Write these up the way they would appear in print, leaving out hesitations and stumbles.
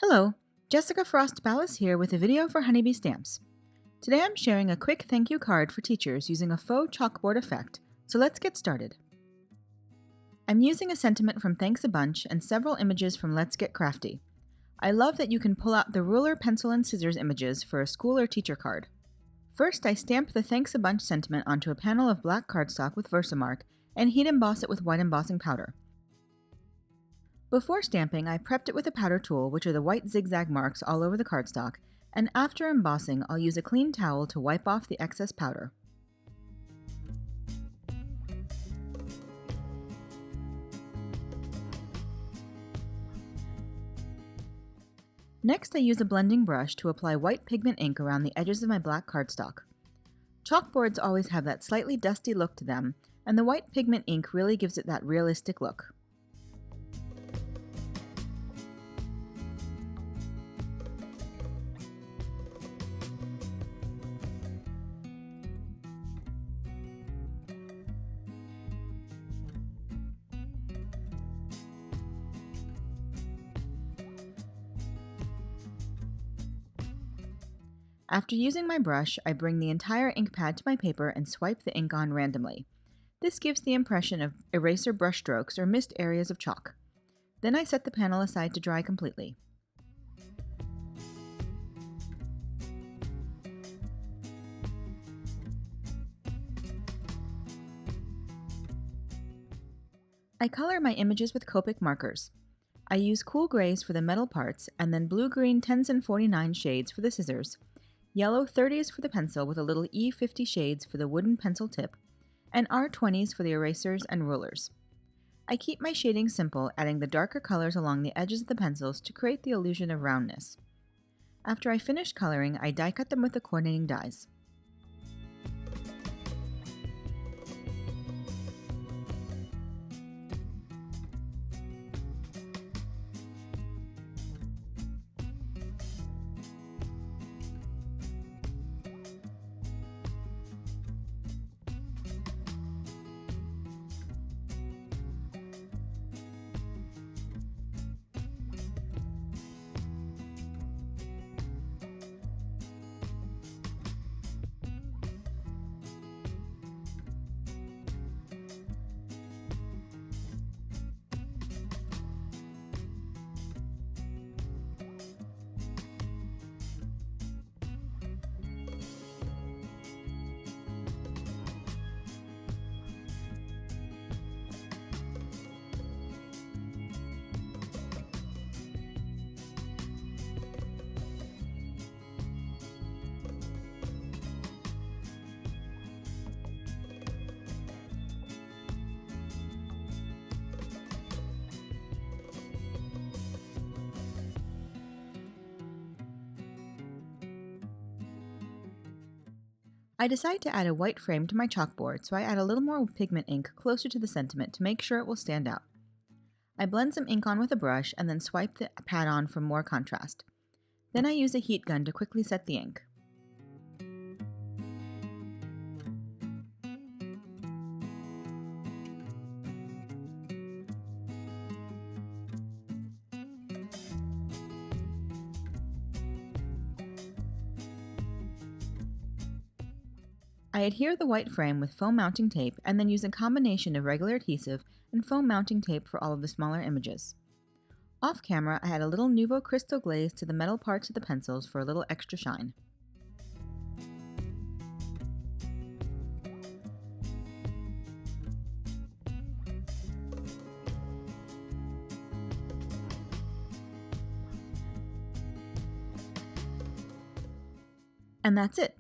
Hello, Jessica Frost-Ballas here with a video for Honeybee Stamps. Today I'm sharing a quick thank you card for teachers using a faux chalkboard effect, so let's get started. I'm using a sentiment from Thanks a Bunch and several images from Let's Get Crafty. I love that you can pull out the ruler, pencil, and scissors images for a school or teacher card. First, I stamp the Thanks a Bunch sentiment onto a panel of black cardstock with Versamark and heat emboss it with white embossing powder. Before stamping, I prepped it with a powder tool, which are the white zigzag marks all over the cardstock, and after embossing, I'll use a clean towel to wipe off the excess powder. Next, I use a blending brush to apply white pigment ink around the edges of my black cardstock. Chalkboards always have that slightly dusty look to them, and the white pigment ink really gives it that realistic look. After using my brush, I bring the entire ink pad to my paper and swipe the ink on randomly. This gives the impression of eraser brush strokes or missed areas of chalk. Then I set the panel aside to dry completely. I color my images with Copic markers. I use cool grays for the metal parts and then blue-green 10s and 49 shades for the scissors, yellow 30s for the pencil with a little E50 shades for the wooden pencil tip, and R20s for the erasers and rulers. I keep my shading simple, adding the darker colors along the edges of the pencils to create the illusion of roundness. After I finish coloring, I die cut them with the coordinating dies. I decide to add a white frame to my chalkboard, so I add a little more pigment ink closer to the sentiment to make sure it will stand out. I blend some ink on with a brush and then swipe the pad on for more contrast. Then I use a heat gun to quickly set the ink. I adhere the white frame with foam mounting tape and then use a combination of regular adhesive and foam mounting tape for all of the smaller images. Off camera, I add a little Nuvo crystal glaze to the metal parts of the pencils for a little extra shine. And that's it.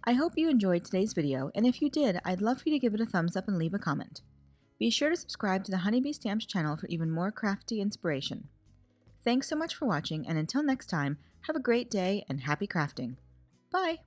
I hope you enjoyed today's video, and if you did, I'd love for you to give it a thumbs up and leave a comment. Be sure to subscribe to the Honeybee Stamps channel for even more crafty inspiration. Thanks so much for watching, and until next time, have a great day and happy crafting. Bye!